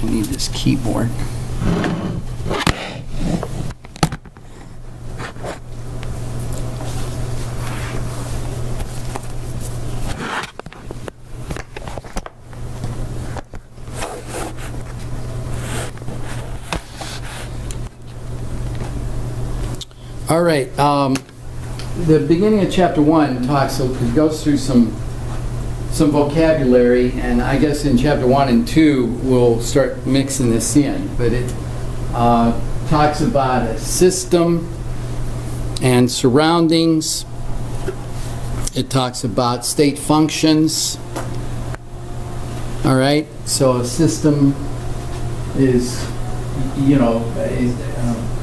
I need this keyboard. All right, the beginning of chapter 1 it goes through some vocabulary, and I guess in chapter 1 and 2 we'll start mixing this in, but it talks about a system and surroundings. It talks about state functions. All right, so a system is,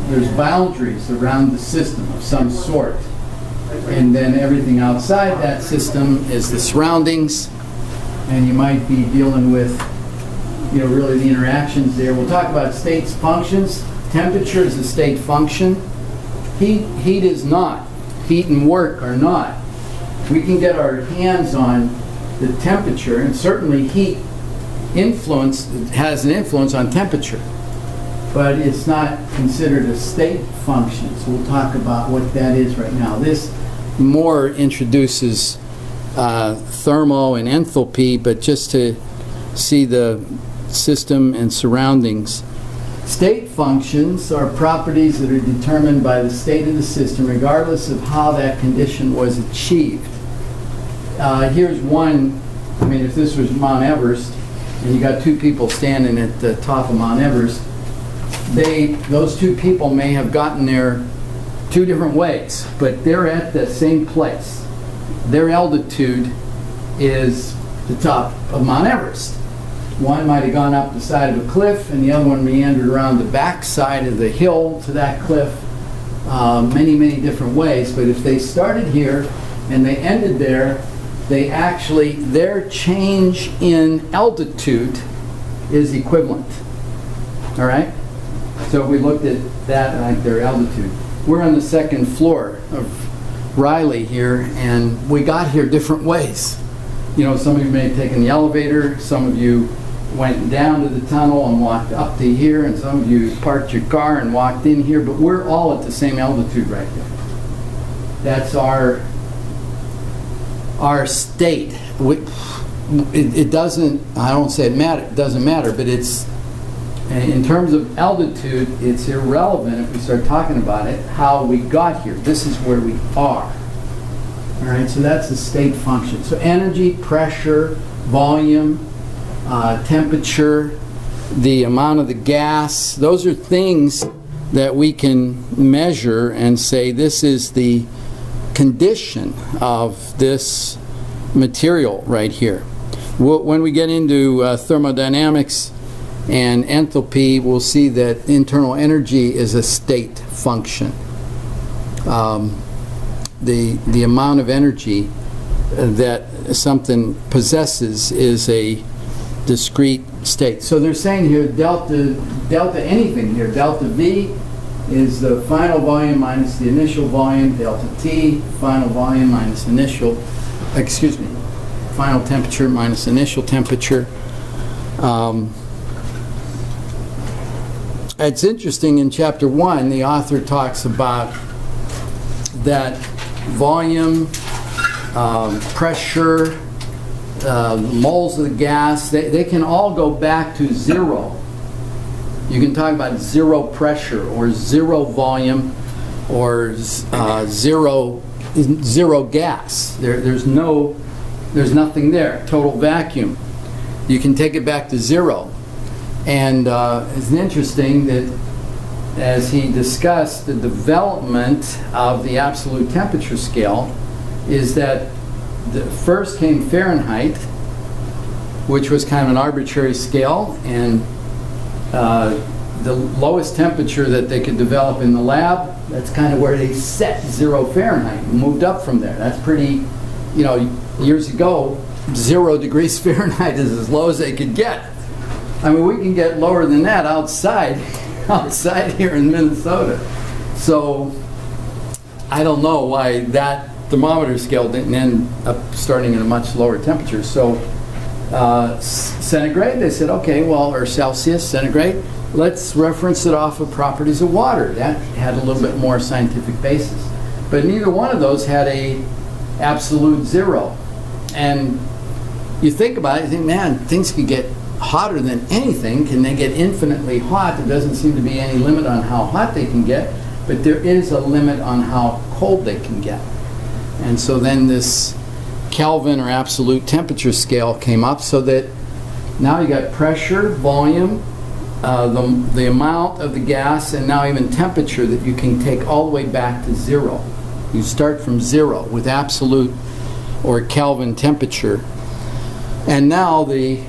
there's boundaries around the system of some sort. And then everything outside that system is the surroundings. And you might be dealing with, really the interactions there. We'll talk about states, functions. Temperature is a state function. Heat is not. Heat and work are not. We can get our hands on the temperature, and certainly heat has an influence on temperature. But it's not considered a state function. So we'll talk about what that is right now. This more introduces thermo and enthalpy, but just to see the system and surroundings. State functions are properties that are determined by the state of the system, regardless of how that condition was achieved. Here's one. If this was Mount Everest, and you got two people standing at the top of Mount Everest, those two people may have gotten there two different ways, but they're at the same place. Their altitude is the top of Mount Everest. One might have gone up the side of a cliff, and the other one meandered around the back side of the hill to that cliff, many, many different ways. But if they started here and they ended there, their change in altitude is equivalent. All right? So we looked at that, like their altitude. We're on the second floor of Riley here, and we got here different ways. Some of you may have taken the elevator, some of you went down to the tunnel and walked up to here, and some of you parked your car and walked in here, but we're all at the same altitude right there. That's our state. It doesn't, I don't say it doesn't matter, but it's, in terms of altitude, it's irrelevant if we start talking about it, how we got here. This is where we are. All right, so that's the state function. So energy, pressure, volume, temperature, the amount of the gas, those are things that we can measure and say this is the condition of this material right here. When we get into thermodynamics and enthalpy, we'll see that internal energy is a state function. The amount of energy that something possesses is a discrete state. So they're saying here delta anything here. Delta V is the final volume minus the initial volume. Delta T, final volume minus final temperature minus initial temperature. It's interesting, in chapter 1, the author talks about that volume, pressure, moles of the gas, they can all go back to zero. You can talk about zero pressure or zero volume or zero gas. There's nothing there, total vacuum. You can take it back to zero. And it's interesting that as he discussed the development of the absolute temperature scale, is that first came Fahrenheit, which was kind of an arbitrary scale, and the lowest temperature that they could develop in the lab, that's kind of where they set 0 Fahrenheit and moved up from there. That's pretty, years ago, 0 degrees Fahrenheit is as low as they could get. We can get lower than that outside here in Minnesota. So I don't know why that thermometer scale didn't end up starting at a much lower temperature. So centigrade. They said, okay, well, or Celsius, centigrade. Let's reference it off of properties of water. That had a little bit more scientific basis. But neither one of those had a absolute zero. And you think about it, you think, man, things could get hotter than anything. Can they get infinitely hot? There doesn't seem to be any limit on how hot they can get, but there is a limit on how cold they can get. And so then this Kelvin or absolute temperature scale came up, so that now you got pressure, volume, the amount of the gas, and now even temperature that you can take all the way back to zero. You start from zero with absolute or Kelvin temperature. And now the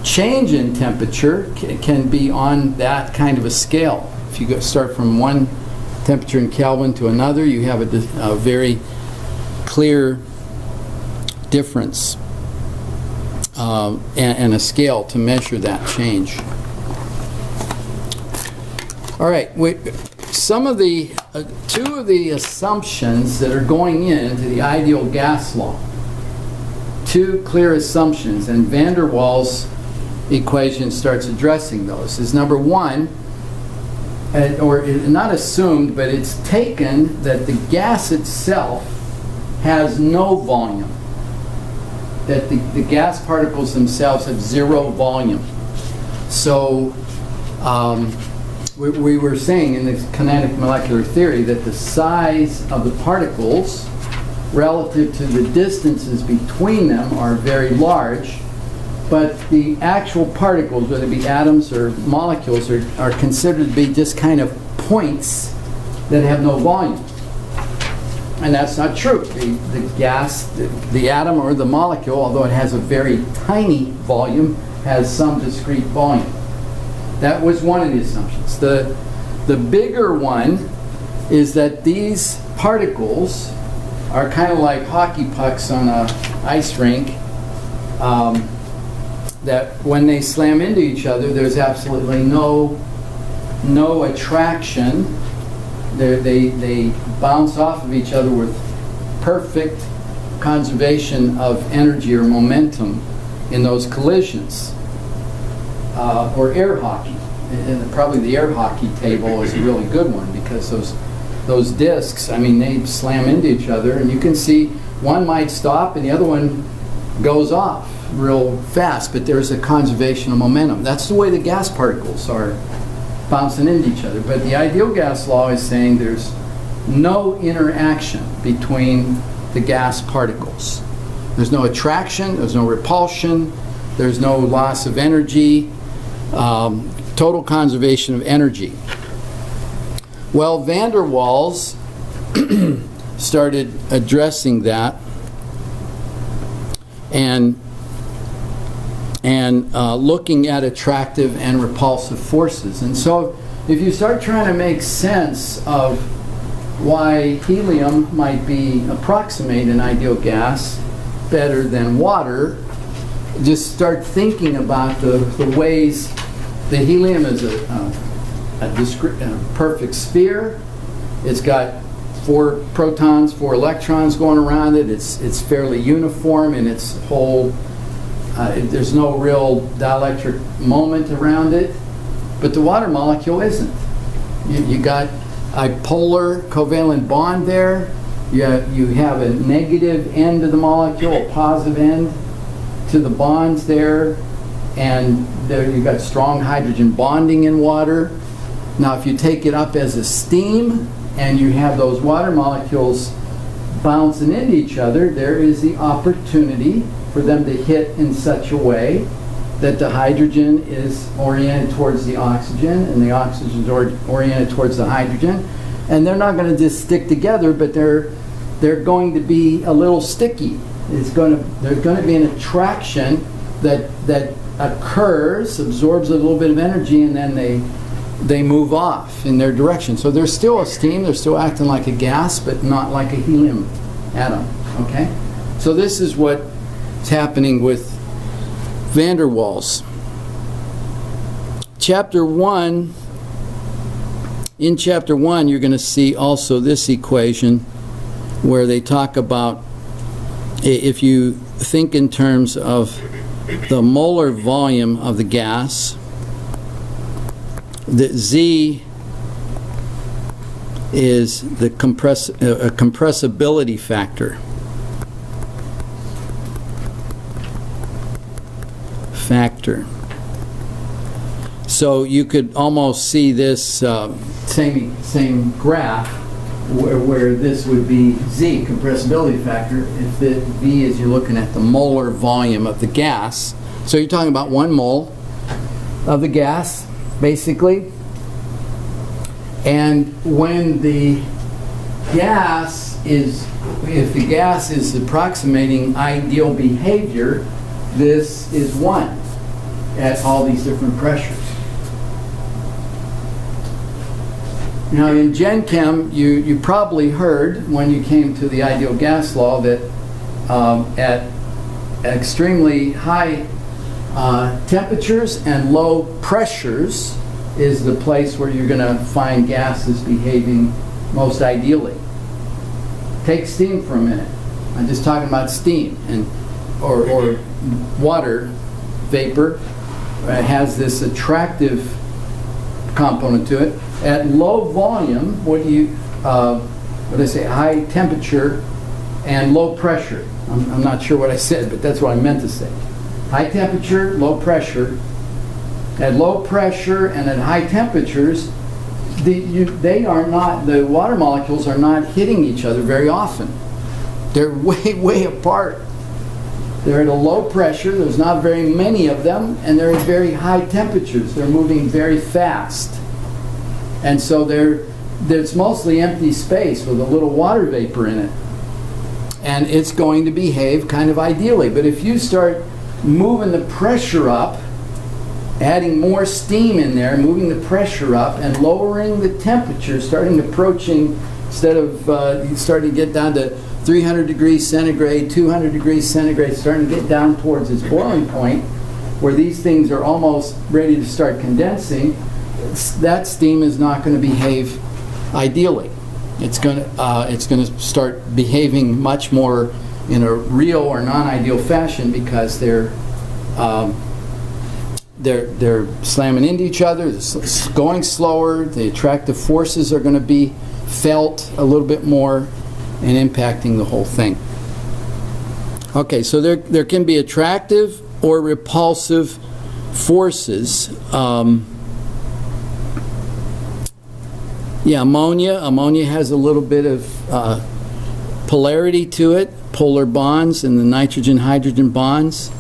change in temperature can be on that kind of a scale. If you start from one temperature in Kelvin to another, you have a very clear difference and a scale to measure that change. All right, some of the two of the assumptions that are going into the ideal gas law, two clear assumptions, and van der Waals equation starts addressing those, is number one, or not assumed, but it's taken that the gas itself has no volume, that the gas particles themselves have zero volume. So we were saying in the kinetic molecular theory that the size of the particles relative to the distances between them are very large, but the actual particles, whether it be atoms or molecules, are considered to be just kind of points that have no volume. And that's not true. The gas, the atom or the molecule, although it has a very tiny volume, has some discrete volume. That was one of the assumptions. The bigger one is that these particles are kind of like hockey pucks on an ice rink, that when they slam into each other, there's absolutely no attraction. They bounce off of each other with perfect conservation of energy or momentum in those collisions. Or air hockey. And probably the air hockey table is a really good one, because those discs, I mean, they slam into each other, and you can see one might stop and the other one goes off real fast, but there's a conservation of momentum. That's the way the gas particles are bouncing into each other. But the ideal gas law is saying there's no interaction between the gas particles. There's no attraction, there's no repulsion, there's no loss of energy, total conservation of energy. Well, van der Waals started addressing that and looking at attractive and repulsive forces. And so if you start trying to make sense of why helium might approximate an ideal gas better than water, just start thinking about the ways the helium is a perfect sphere. It's got 4 protons, 4 electrons going around it. It's fairly uniform in its whole. There's no real dielectric moment around it, but the water molecule isn't. You got a polar covalent bond there. You have a negative end of the molecule, a positive end to the bonds there, and there you've got strong hydrogen bonding in water. Now, if you take it up as a steam and you have those water molecules bouncing into each other, there is the opportunity for them to hit in such a way that the hydrogen is oriented towards the oxygen and the oxygen is oriented towards the hydrogen, and they're not going to just stick together, but they're going to be a little sticky. There's going to be an attraction that occurs, absorbs a little bit of energy, and then they move off in their direction. So they're still a steam, they're still acting like a gas, but not like a helium atom. Okay? So this is what's happening with van der Waals. In chapter 1, you're going to see also this equation where they talk about, if you think in terms of the molar volume of the gas. The Z is the compressibility factor. So you could almost see this same graph where this would be Z, compressibility factor, if the V is you're looking at the molar volume of the gas. So you're talking about 1 mole of the gas, basically. And when the gas is, if the gas is approximating ideal behavior, this is 1 at all these different pressures. Now in Gen Chem, you probably heard when you came to the ideal gas law that at extremely high temperatures and low pressures is the place where you're going to find gases behaving most ideally. Take steam for a minute. I'm just talking about steam or water vapor. It has this attractive component to it. At low volume, what do I say, high temperature and low pressure. I'm not sure what I said, but that's what I meant to say. High temperature, low pressure. At low pressure and at high temperatures, the water molecules are not hitting each other very often. They're way apart. They're at a low pressure, there's not very many of them, and they're at very high temperatures. They're moving very fast. And so there's mostly empty space with a little water vapor in it. And it's going to behave kind of ideally. But if you start moving the pressure up, adding more steam in there, moving the pressure up, and lowering the temperature, approaching, instead of starting to get down to 300 degrees centigrade, 200 degrees centigrade, starting to get down towards its boiling point, where these things are almost ready to start condensing, that steam is not going to behave ideally. It's going to start behaving much more in a real or non-ideal fashion because they're slamming into each other, they're going slower, the attractive forces are going to be felt a little bit more and impacting the whole thing. Okay, so there can be attractive or repulsive forces. Ammonia has a little bit of polarity to it, polar bonds and the nitrogen-hydrogen bonds.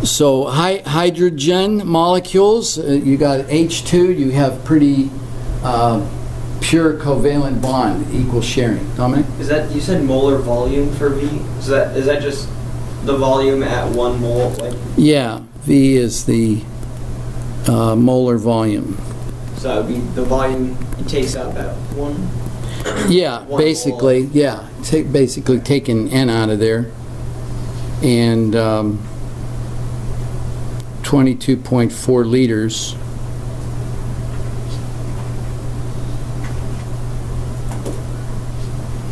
So hydrogen molecules, you got H2, you have pretty pure covalent bond, equal sharing. Dominic? Is that, you said molar volume for V? Is that just the volume at 1 mole? Yeah, V is the molar volume. So that would be the volume it takes up at 1? Yeah, basically, mole. Yeah. Basically taking N out of there. And 22.4 liters.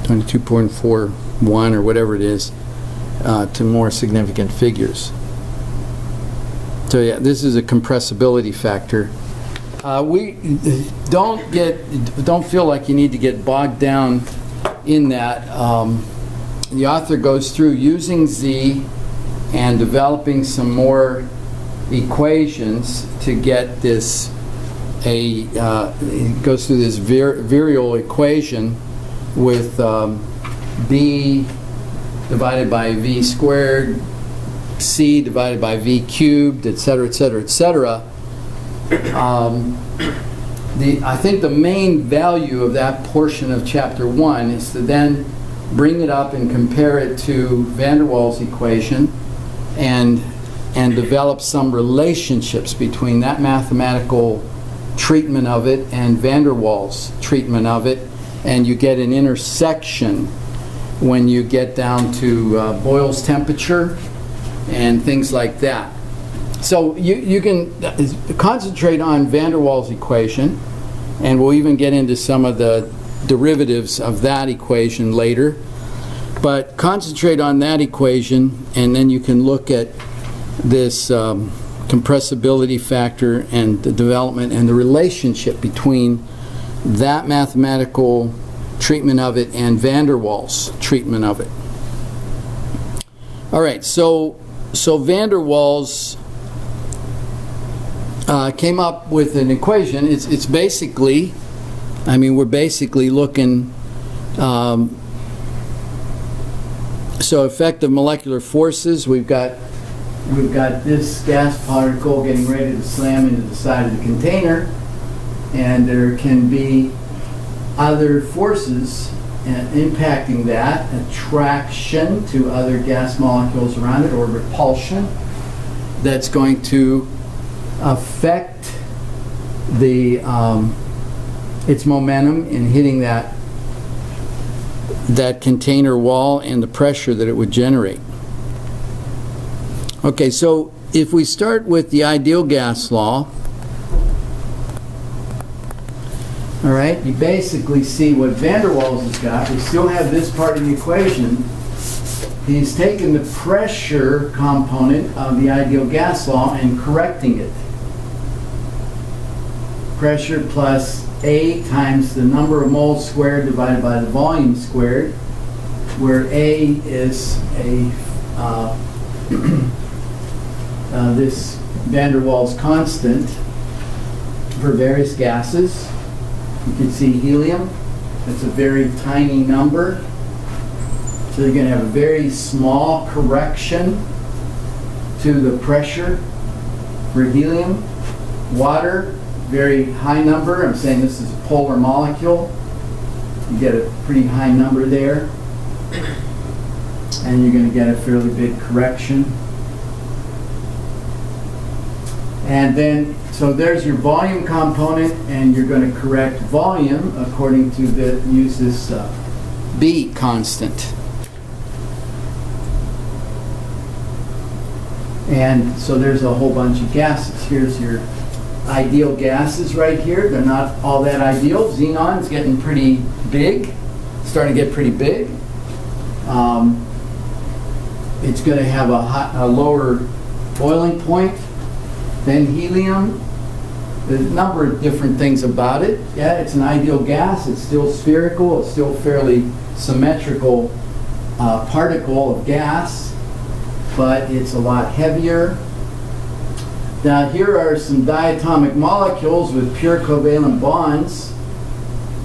.41 or whatever it is, to more significant figures. So yeah, this is a compressibility factor. We don't feel like you need to get bogged down in that. The author goes through using Z and developing some more equations to get this. He goes through this virial equation with B divided by V squared, C divided by V cubed, etc., etc., etc. I think the main value of that portion of chapter 1 is to then bring it up and compare it to van der Waals equation and develop some relationships between that mathematical treatment of it and van der Waals treatment of it, and you get an intersection when you get down to Boyle's temperature and things like that. So you can concentrate on van der Waals equation, and we'll even get into some of the derivatives of that equation later. But concentrate on that equation, and then you can look at this compressibility factor and the development and the relationship between that mathematical treatment of it and van der Waals' treatment of it. All right, so van der Waals came up with an equation. It's basically, I mean, we're basically looking, so effective molecular forces, we've got this gas particle getting ready to slam into the side of the container, and there can be other forces impacting that, attraction to other gas molecules around it, or repulsion, that's going to affect the its momentum in hitting that container wall and the pressure that it would generate. Okay, so if we start with the ideal gas law, all right, you basically see what van der Waals has got. We still have this part of the equation. He's taken the pressure component of the ideal gas law and correcting it. Pressure plus A times the number of moles squared divided by the volume squared, where A is this van der Waals constant for various gases. You can see helium, that's a very tiny number. So you're going to have a very small correction to the pressure for helium. Water, very high number. I'm saying this is a polar molecule. You get a pretty high number there. And you're going to get a fairly big correction. And then, so there's your volume component, and you're going to correct volume according to use this B constant. And so there's a whole bunch of gases. Here's your ideal gases right here. They're not all that ideal. Xenon's getting pretty big, starting to get pretty big. It's going to have a lower boiling point than helium. There's a number of different things about it. Yeah, it's an ideal gas. It's still spherical. It's still fairly symmetrical particle of gas, but it's a lot heavier. Now here are some diatomic molecules with pure covalent bonds.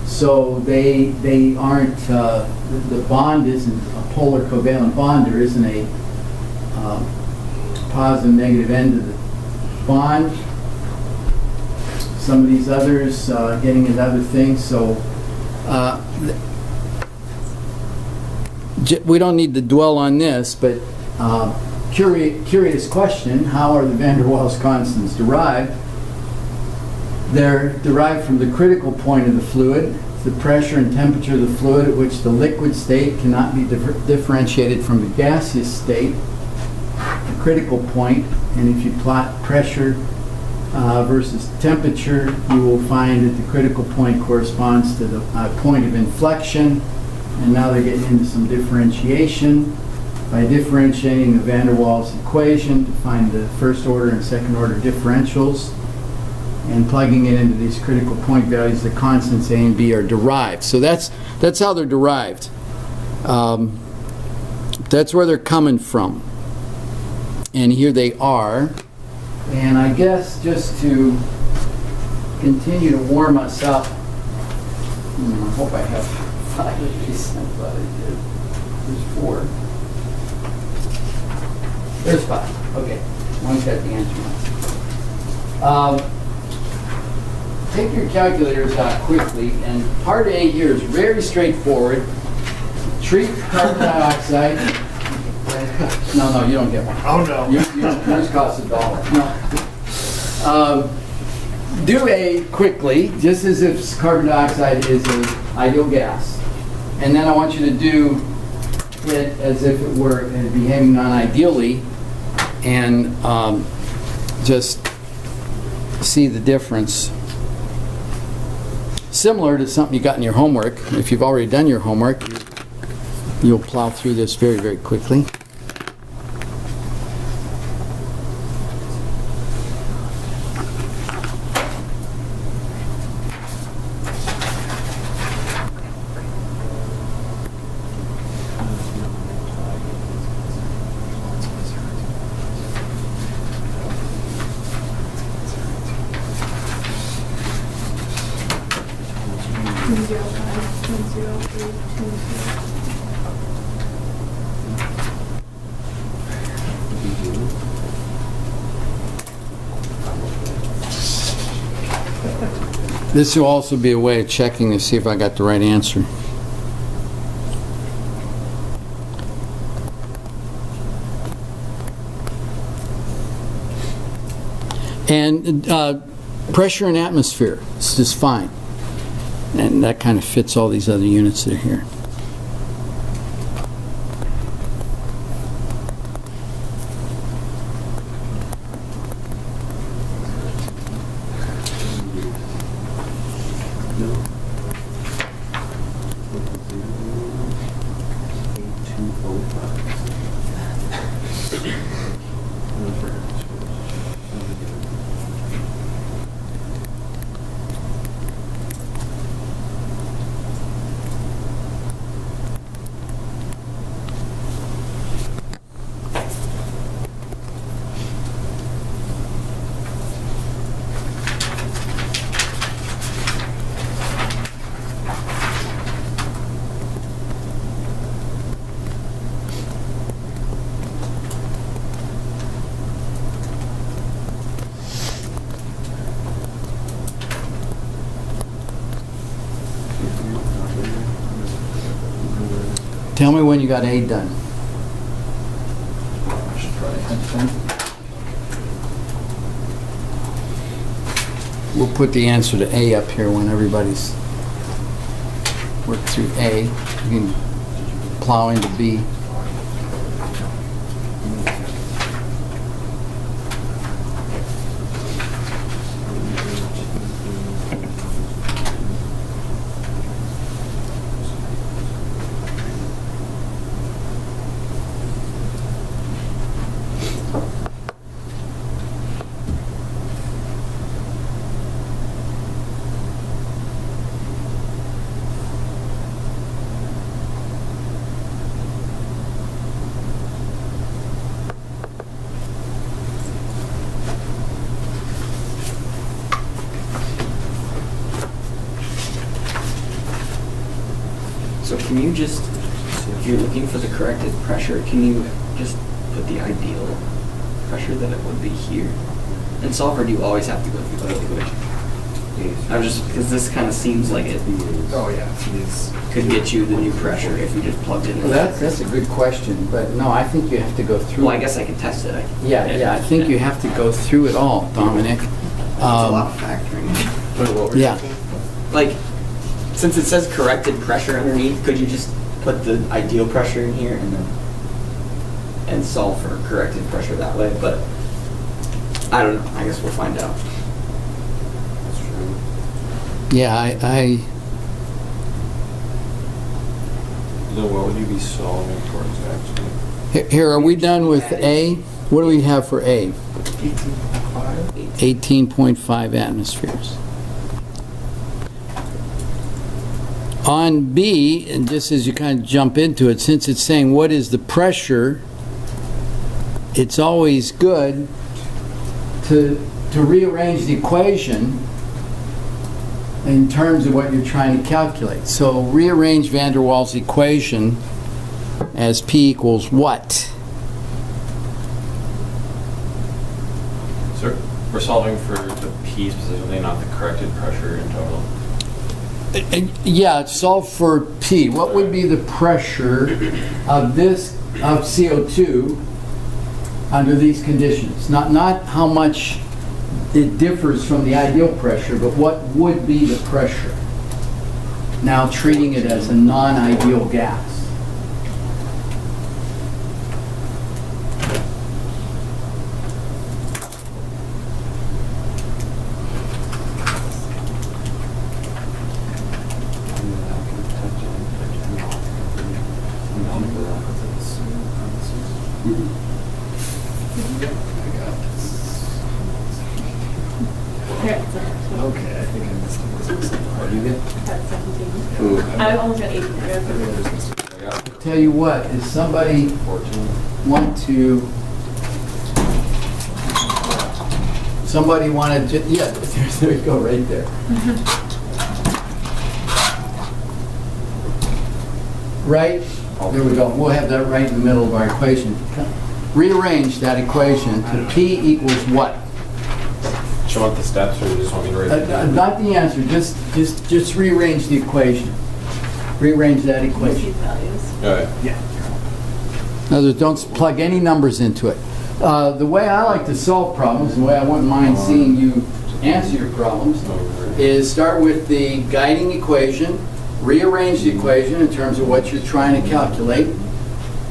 So they aren't, the bond isn't a polar covalent bond. There isn't a positive negative end of the bond. Some of these others getting into other things. So we don't need to dwell on this, but curious question, how are the van der Waals constants derived? They're derived from the critical point of the fluid, the pressure and temperature of the fluid at which the liquid state cannot be differentiated from the gaseous state, the critical point. And if you plot pressure versus temperature, you will find that the critical point corresponds to the point of inflection. And now they're getting into some differentiation by differentiating the van der Waals equation to find the first order and second order differentials, and plugging it into these critical point values, the constants A and B are derived. So that's how they're derived. That's where they're coming from. And here they are. And I guess just to continue to warm us up, I hope I have 5 of these. I thought I did. There's 4. There's 5. Okay. One's got the answer. Take your calculators out quickly, and part A here is very straightforward. Treat carbon dioxide. No, you don't get one. Oh no. Yours costs $1. No. Do A quickly, just as if carbon dioxide is an ideal gas. And then I want you to do it as if it were behaving non-ideally, and just see the difference. Similar to something you got in your homework. If you've already done your homework, You'll plow through this very, very quickly. This will also be a way of checking to see if I got the right answer. And pressure and atmosphere is just fine. And that kind of fits all these other units that are here. Tell me when you got A done. We'll put the answer to A up here when everybody's worked through A. You can plow into B. So can you just, if you're looking for the corrected pressure, can you just put the ideal pressure that it would be here? In solver, do you always have to go through the equation? I'm just, because this kind of seems like it could get you the new pressure if you just plugged in. Well, that's a good question, but no, I think you have to go through. Well, I guess I can test it. Yeah, I think you have to go through it all, Dominic. It's a lot of factoring. Yeah. Like, since it says corrected pressure underneath, could you just put the ideal pressure in here and solve for corrected pressure that way? But I don't know. I guess we'll find out. That's true. Yeah, So what would you be solving towards actually? Here, are we done with A? What do we have for A? 18.5 atmospheres. On B, and just as you kind of jump into it, since it's saying what is the pressure, it's always good to rearrange the equation in terms of what you're trying to calculate. So rearrange van der Waals' equation as P equals what? So we're solving for the P specifically, not the corrected pressure in total. Yeah, solve for P. What would be the pressure of CO2 under these conditions? Not how much it differs from the ideal pressure, but what would be the pressure? Now treating it as a non-ideal gas. Here, it's Okay, I think I missed this. What do you get? at 17. Ooh. I almost got 18. I got Tell you what, is somebody 14. want to, somebody wanted to, yeah, there you go, right there. Right, there we go. We'll have that right in the middle of our equation. Rearrange that equation to P equals what? Do you want the steps or you just want me to write it down? Not the answer, just rearrange the equation. Rearrange that equation. Values. Alright. Yeah. In other words, don't plug any numbers into it. The way I like to solve problems, the way I wouldn't mind seeing you answer your problems, is start with the guiding equation, rearrange the equation in terms of what you're trying to calculate,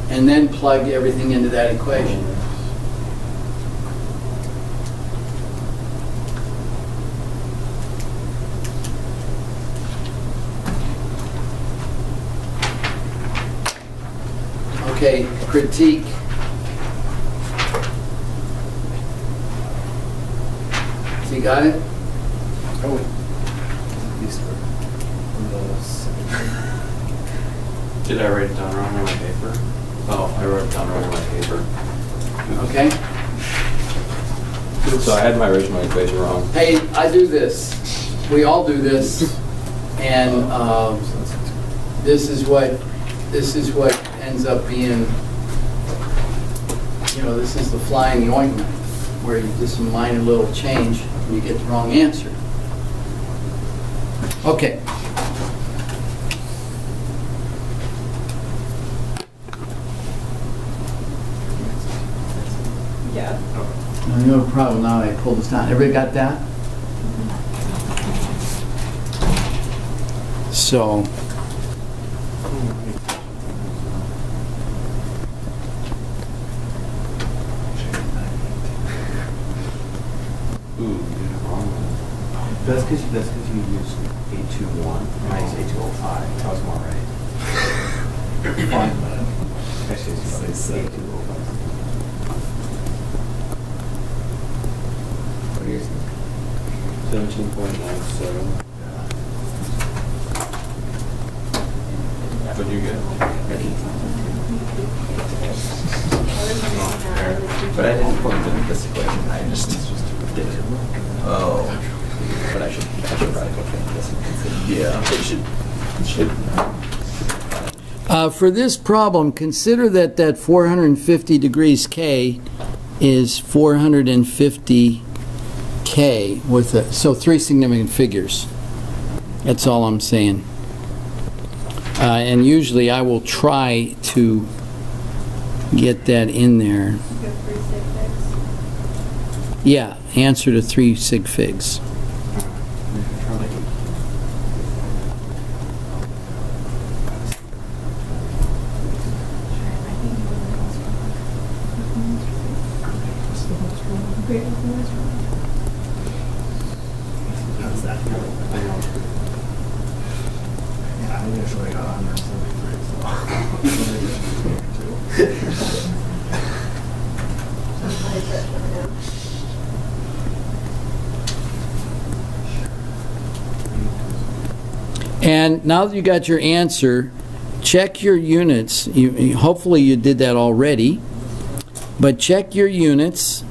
and then plug everything into that equation. Okay, critique. So you got it? Oh, wait. These were from the second. Did I write it down wrong on my paper? Oh, I wrote it down wrong on my paper. Okay. So I had my original equation wrong. Hey, I do this. We all do this, and this is what ends up being. You know, this is the fly in the ointment, where you just a minor little change and you get the wrong answer. Okay. Yeah. No problem. Now I pull this down. Everybody got that? So. Ooh, you did it wrong. That's because you used 821, and I used 8205. That was more right. Fine, but actually it's 8205. What do you think? 17.97. What'd you get? But I didn't put it in this equation, I just did it. Oh. But I should probably put it in this one. Yeah. It should. For this problem, consider that 450 degrees K is 450 K with so three significant figures. That's all I'm saying. And usually I will try to get that in there. Yeah, answer to 3 sig figs. How's that? Yeah, I usually got 173, And now that you got your answer, check your units. Hopefully you did that already, but check your units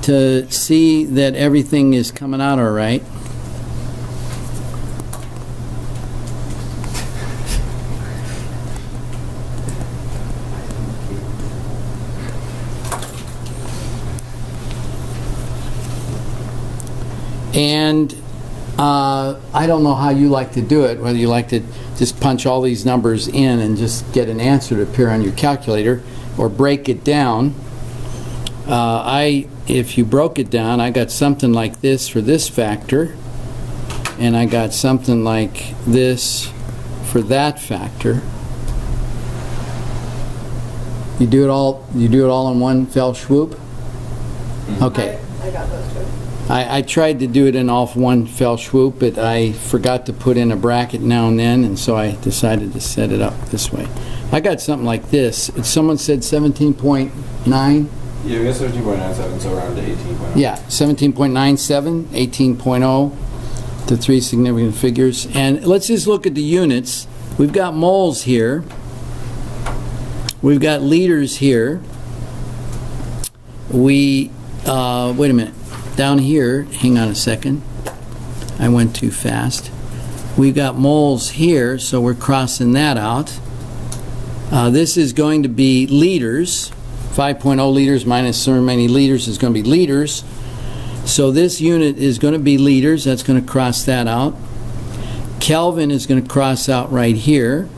to see that everything is coming out all right. And I don't know how you like to do it, whether you like to just punch all these numbers in and just get an answer to appear on your calculator, or break it down. If you broke it down, I got something like this for this factor, and I got something like this for that factor. You do it all in one fell swoop? Okay. I got those two. I tried to do it in all one fell swoop, but I forgot to put in a bracket now and then, and so I decided to set it up this way. I got something like this. Someone said 17.9. Yeah, we got 17.97, so around to 18.0. Yeah, 17.97, 18.0, the three significant figures. And let's just look at the units. We've got moles here. We've got liters here. Wait a minute. Down here, hang on a second. I went too fast. We've got moles here, so we're crossing that out. This is going to be liters. 5.0 liters minus so many liters is going to be liters. So this unit is going to be liters. That's going to cross that out. Kelvin is going to cross out right here.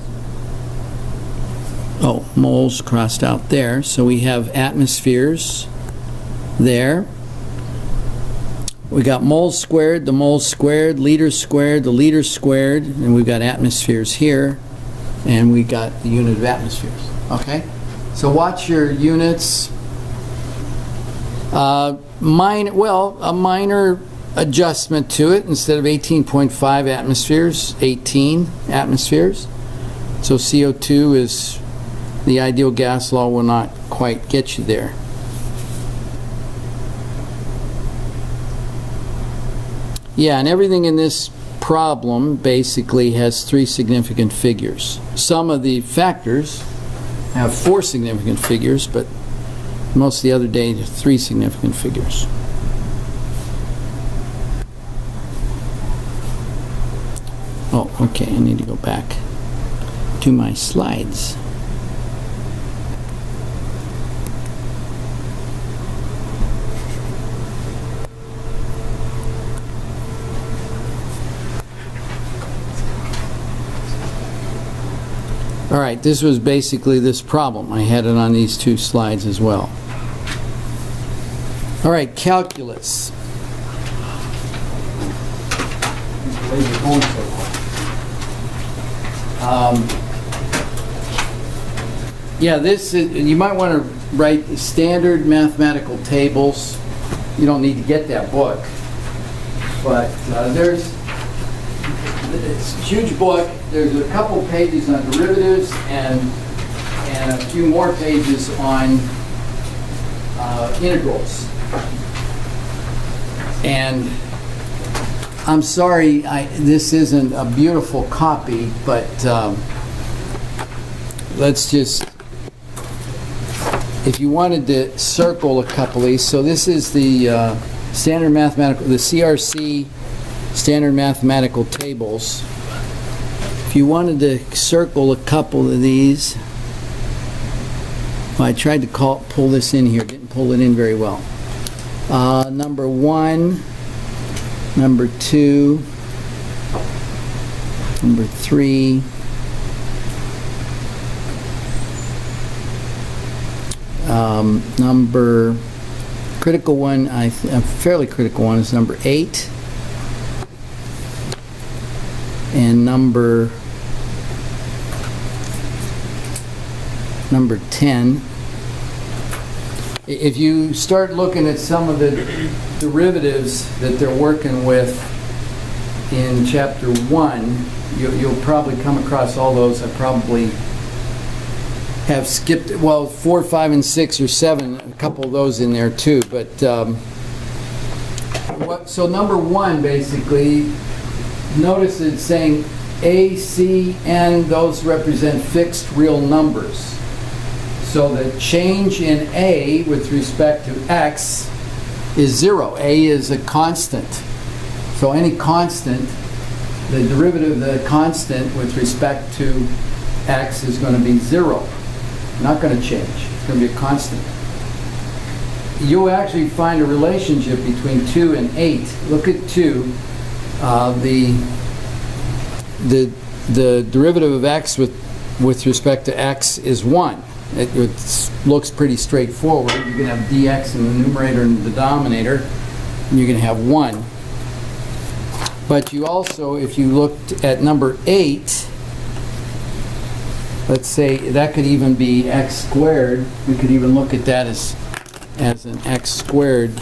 Oh, moles crossed out there. So we have atmospheres there. We got moles squared, the moles squared, liters squared, the liters squared, and we've got atmospheres here, and we got the unit of atmospheres. Okay? So watch your units. A minor adjustment to it. Instead of 18.5 atmospheres, 18 atmospheres. So CO2 is, the ideal gas law will not quite get you there. Yeah, and everything in this problem basically has three significant figures. Some of the factors have four significant figures, but most of the other days, three significant figures. Oh, okay, I need to go back to my slides. All right, this was basically this problem. I had it on these two slides as well. All right, calculus. Yeah, this is, you might want to write standard mathematical tables. You don't need to get that book, but it's a huge book. There's a couple pages on derivatives and a few more pages on integrals. And I'm sorry, this isn't a beautiful copy, but let's just, if you wanted to circle a couple of these, so this is the standard mathematical, the CRC standard mathematical tables. If you wanted to circle a couple of these, well, I tried to pull this in here, didn't pull it in very well. Number 1, number 2, number 3, number critical one, a fairly critical one is number 8, and number 10. If you start looking at some of the derivatives that they're working with in chapter 1, you'll probably come across all those. I probably have skipped, well, 4, 5, and 6 or 7, a couple of those in there too. But so number 1, basically, notice it's saying A, C, N, those represent fixed real numbers. So the change in A with respect to X is 0. A is a constant. So any constant, the derivative of the constant with respect to X is going to be 0. Not going to change. It's going to be a constant. You'll actually find a relationship between 2 and 8. Look at 2. The derivative of X with respect to X is 1. It looks pretty straightforward. You're going to have dx in the numerator and the denominator, and you're going to have 1. But you also, if you looked at number 8, let's say that could even be x squared. We could even look at that as an x squared.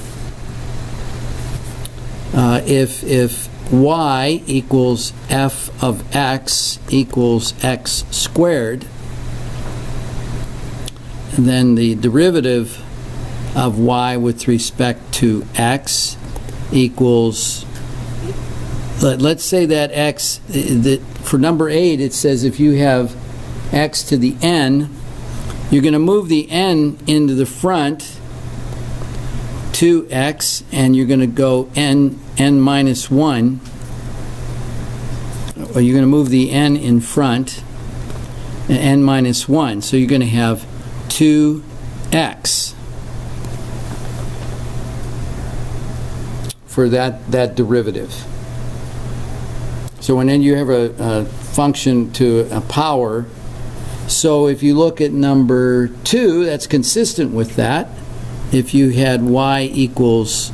If y equals f of x equals x squared, then the derivative of y with respect to x equals, let's say that x, for number 8, it says if you have x to the n, you're going to move the n into the front 2x, and you're going to go n minus 1, or you're going to move the n in front, n minus 1. So you're going to have 2x for that derivative. So when then you have a function to a power, so if you look at number 2, that's consistent with that. If you had y equals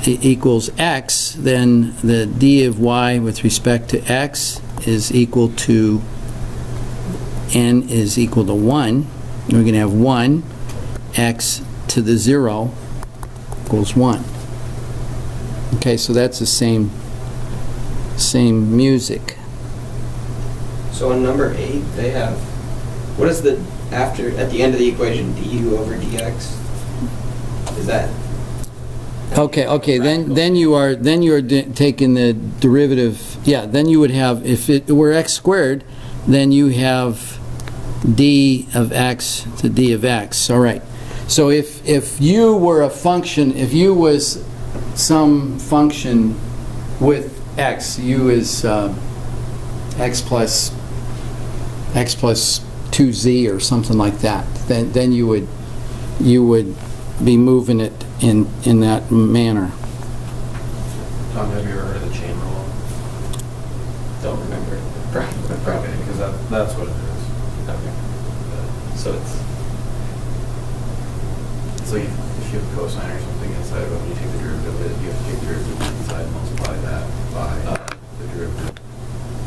x, then the d of y with respect to x is equal to n is equal to 1. We're going to have 1 x to the 0 equals 1. Okay, so that's the same music. So on number 8, they have, what is the, at the end of the equation, du over dx? Is that? Okay, then you are taking the derivative. Yeah, then you would have, if it were x squared, then you have d of x to d of x. All right. So if u were a function, if u was some function with x, u is x plus 2z or something like that, then you would be moving it in that manner. Tom, have you ever heard of the chain rule? Don't remember. Okay, because that's what it is. Okay. So it's like if you have cosine or something inside of it, when you take the derivative of it, you have to take the derivative inside and multiply that by the derivative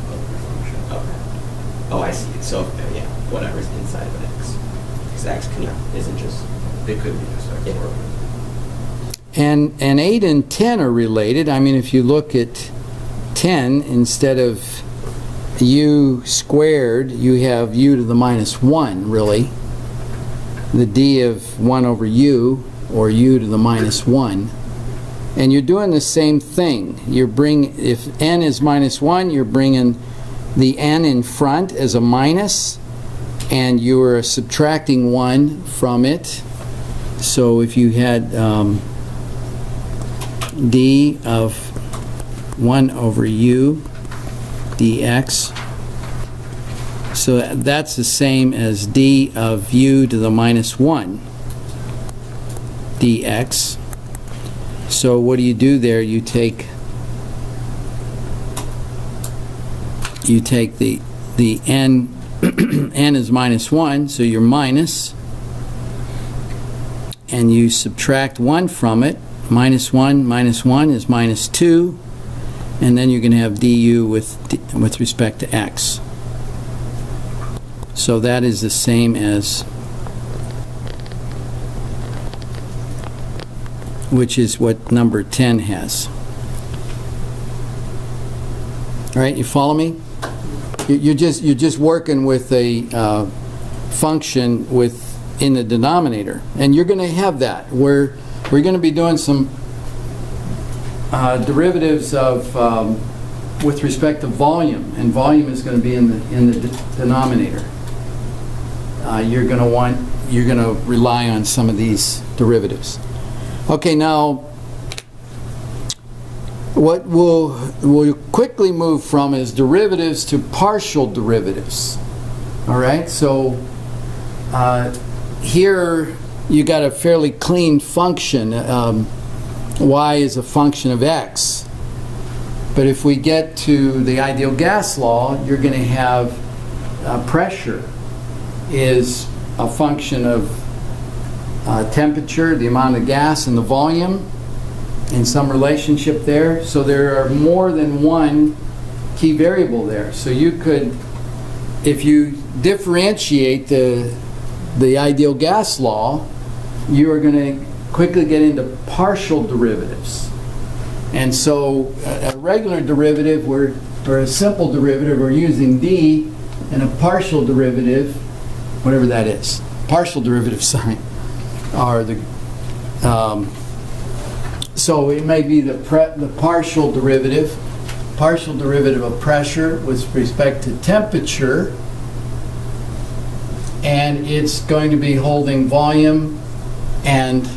of your function. okay. Oh, I see. So yeah, whatever's inside of x, because x isn't just. It could be just x Yeah. or And 8 and 10 are related. I mean, if you look at 10, instead of u squared, you have u to the minus 1, really. The d of 1 over u, or u to the minus 1. And you're doing the same thing. If n is minus 1, you're bringing the n in front as a minus, and you are subtracting 1 from it. So if you had d of 1 over u dx, so that's the same as d of u to the minus 1 dx. So what do you do there? You take the n n is minus 1, so you're minus, and you subtract 1 from it. Minus 1 is minus 2, and then you're going to have du with respect to x. So that is the same as, which is what number 10 has. All right, you follow me? You're just working with a function in the denominator, and you're going to have that. We're going to be doing some derivatives of with respect to volume, and volume is going to be in the denominator. You're going to rely on some of these derivatives. Okay, now what we'll quickly move from is derivatives to partial derivatives. All right, so here you got a fairly clean function. Y is a function of x. But if we get to the ideal gas law, you're going to have pressure is a function of temperature, the amount of gas, and the volume, in some relationship there. So there are more than one key variable there. So you could, if you differentiate the ideal gas law, you are going to quickly get into partial derivatives. And so a regular derivative, or a simple derivative, we're using d, and a partial derivative, whatever that is, partial derivative sign, are the So it may be the partial derivative of pressure with respect to temperature, and it's going to be holding volume and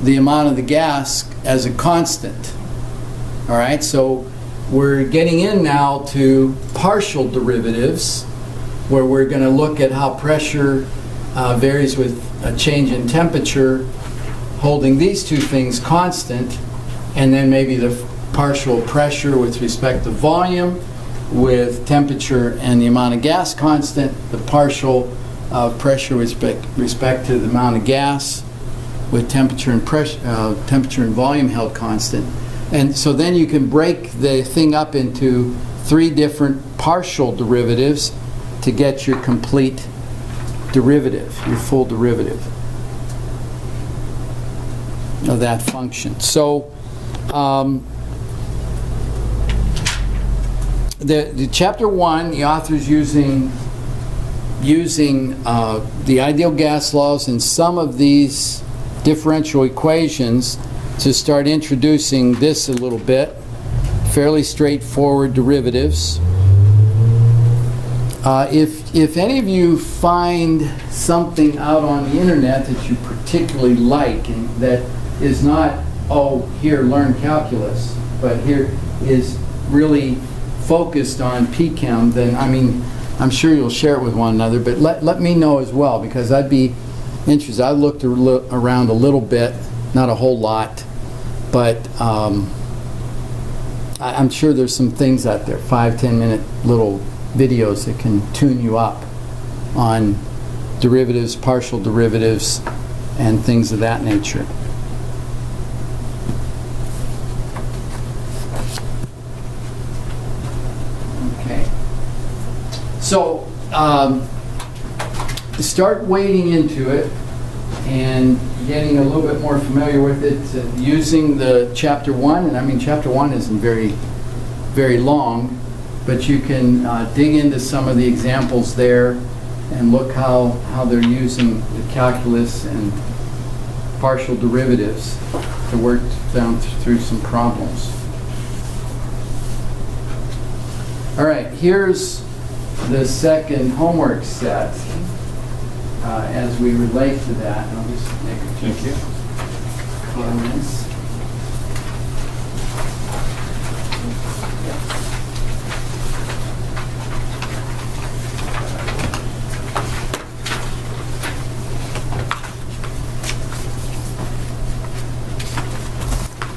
the amount of the gas as a constant. All right, so we're getting in now to partial derivatives, where we're going to look at how pressure varies with a change in temperature, holding these two things constant, and then maybe the partial pressure with respect to volume with temperature and the amount of gas constant, the partial pressure with respect to the amount of gas with temperature and pressure, temperature and volume held constant. And so then you can break the thing up into 3 different partial derivatives to get your complete derivative, your full derivative of that function. So the chapter 1, the author's using the ideal gas laws and some of these differential equations to start introducing this a little bit. Fairly straightforward derivatives. If any of you find something out on the internet that you particularly like and that is not, oh, here, learn calculus, but here is really focused on PChem, then I'm sure you'll share it with one another, but let me know as well, because I'd be interested. I looked around a little bit, not a whole lot, but I'm sure there's some things out there, 5-10 minute little videos that can tune you up on derivatives, partial derivatives, and things of that nature. Okay. So start wading into it and getting a little bit more familiar with it using the chapter 1. And chapter 1 isn't very long, but you can dig into some of the examples there and look how they're using the calculus and partial derivatives to work down through some problems. All right, here's the second homework set as we relate to that. And I'll just make a few comments.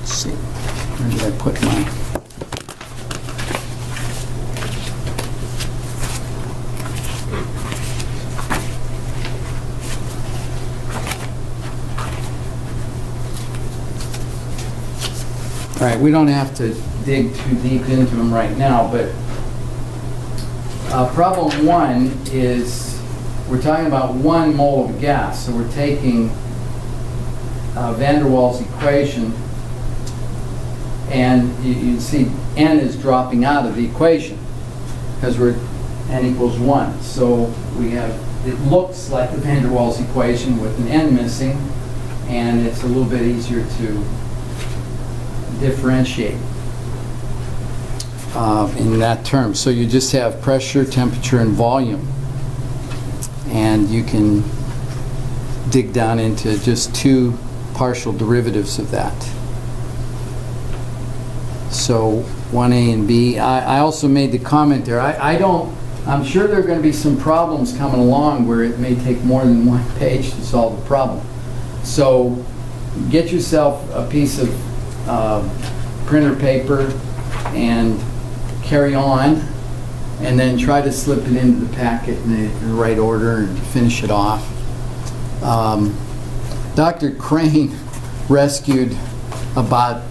Let's see, where did I put my... All right, we don't have to dig too deep into them right now, but problem 1 is we're talking about 1 mole of gas. So we're taking van der Waals equation, and you can see n is dropping out of the equation because we're n equals 1. So we have, it looks like the van der Waals equation with an n missing, and it's a little bit easier to differentiate in that term. So you just have pressure, temperature, and volume, and you can dig down into just 2 partial derivatives of that. So 1A and B. I also made the comment there, I'm sure there are going to be some problems coming along where it may take more than 1 page to solve the problem. So get yourself a piece of printer paper and carry on, and then try to slip it into the packet in the right order and finish it off. Dr. Crane rescued about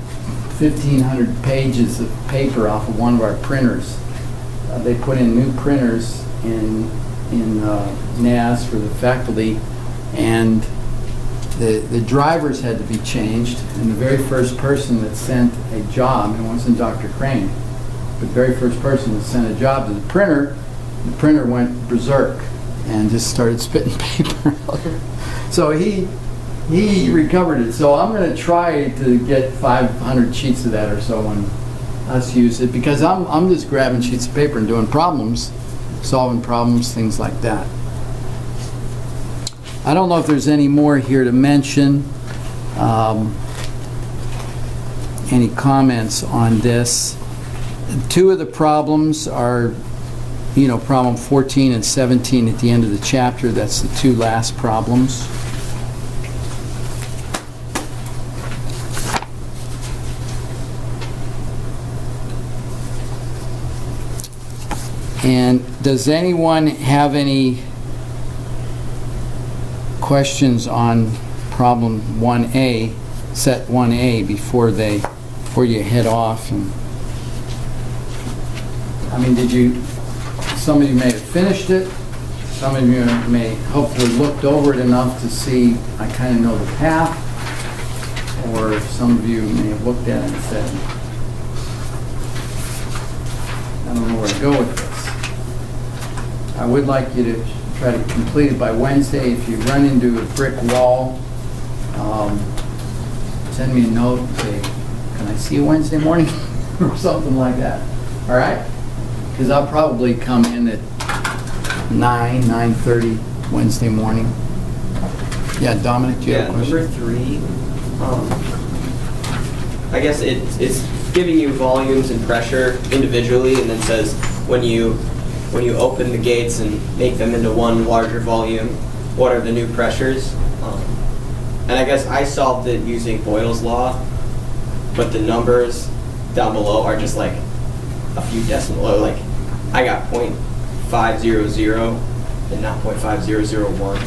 1,500 pages of paper off of one of our printers. They put in new printers in NAS for the faculty, and the drivers had to be changed, and the very first person that sent a job, and it wasn't Dr. Crane, but the very first person that sent a job to the printer went berserk and just started spitting paper out. So he he recovered it. So I'm going to try to get 500 sheets of that or so and us use it, because I'm just grabbing sheets of paper and doing problems, solving problems, things like that. I don't know if there's any more here to mention. Any comments on this? Two of the problems are, problem 14 and 17 at the end of the chapter. That's the two last problems. And does anyone have any questions on problem 1A, set 1A, before you head off? And I mean, some of you may have finished it, some of you may hopefully looked over it enough to see I kind of know the path, or some of you may have looked at it and said, I don't know where to go with this. I would like you to try to complete it by Wednesday. If you run into a brick wall, send me a note and say, can I see you Wednesday morning? Or something like that. All right? Because I'll probably come in at 9:30 Wednesday morning. Yeah, Dominic, do you have a question? Number 3, I guess it's giving you volumes and pressure individually, and then says when you open the gates and make them into one larger volume, what are the new pressures? And I guess I solved it using Boyle's law, but the numbers down below are just like a few decimal, like I got 0.500 and not 0.5001.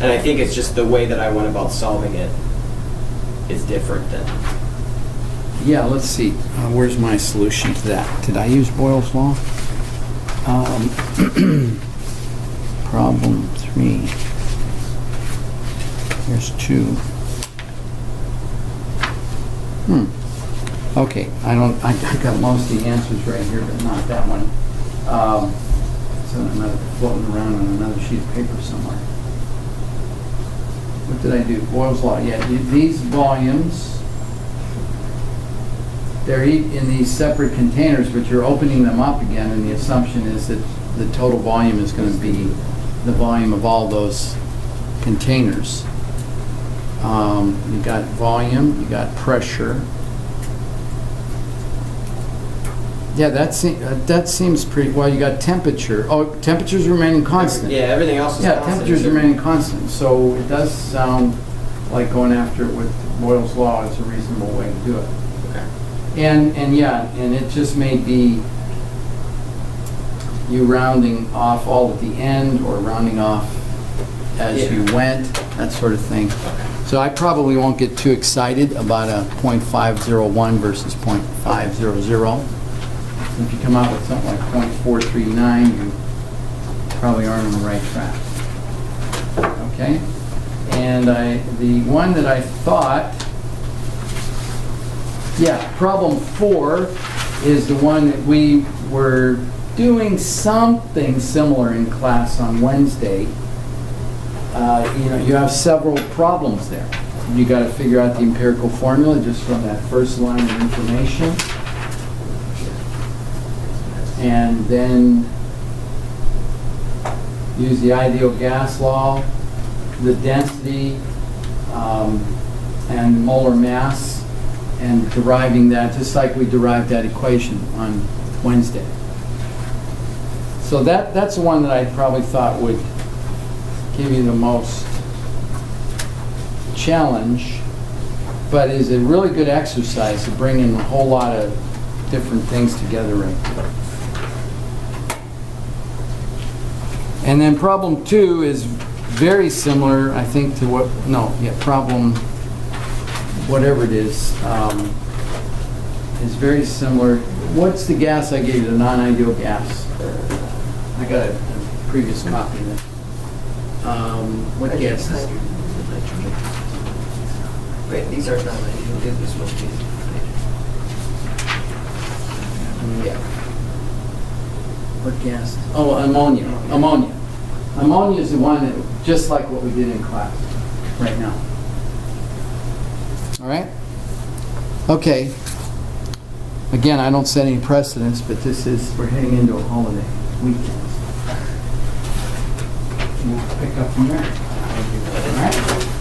And I think it's just the way that I went about solving it is different than... Yeah, let's see. Where's my solution to that? Did I use Boyle's law? Problem 3. Here's 2. Okay, I got most of the answers right here, but not that one. It's on another, floating around on another sheet of paper somewhere. What did I do? Boyle's law. Yeah, these volumes, they're in these separate containers, but you're opening them up again, and the assumption is that the total volume is going to be the volume of all those containers. You got volume, you got pressure. Yeah, that seems pretty well. You got temperature. Oh, temperature's remaining constant. Yeah, everything else is constant. Yeah, temperature's remaining constant. So it does sound like going after it with Boyle's law is a reasonable way to do it. Okay. And it just may be you rounding off all at the end, or rounding off as you went, that sort of thing. Okay. So I probably won't get too excited about a 0.501 versus 0.500. If you come out with something like 0.439, you probably aren't on the right track. Okay? And the one that I thought, problem 4 is the one that we were doing something similar in class on Wednesday. You have several problems there. You got to figure out the empirical formula just from that first line of information. And then use the ideal gas law, the density, and molar mass, and deriving that just like we derived that equation on Wednesday. So that's the one that I probably thought would give you the most challenge, but is a really good exercise to bring in a whole lot of different things together right there. And then problem 2 is very similar, I think, to problem whatever it is very similar. What's the gas I gave you, the non-ideal gas? I got a previous copy of it. What gas is it? Wait, these are not ideal. This must be. Yeah. What gas? Oh, ammonia. Ammonia is the one that, just like what we did in class right now. All right? Okay. Again, I don't set any precedents, but this is, we're heading into a holiday weekend. We'll pick up from there. All right?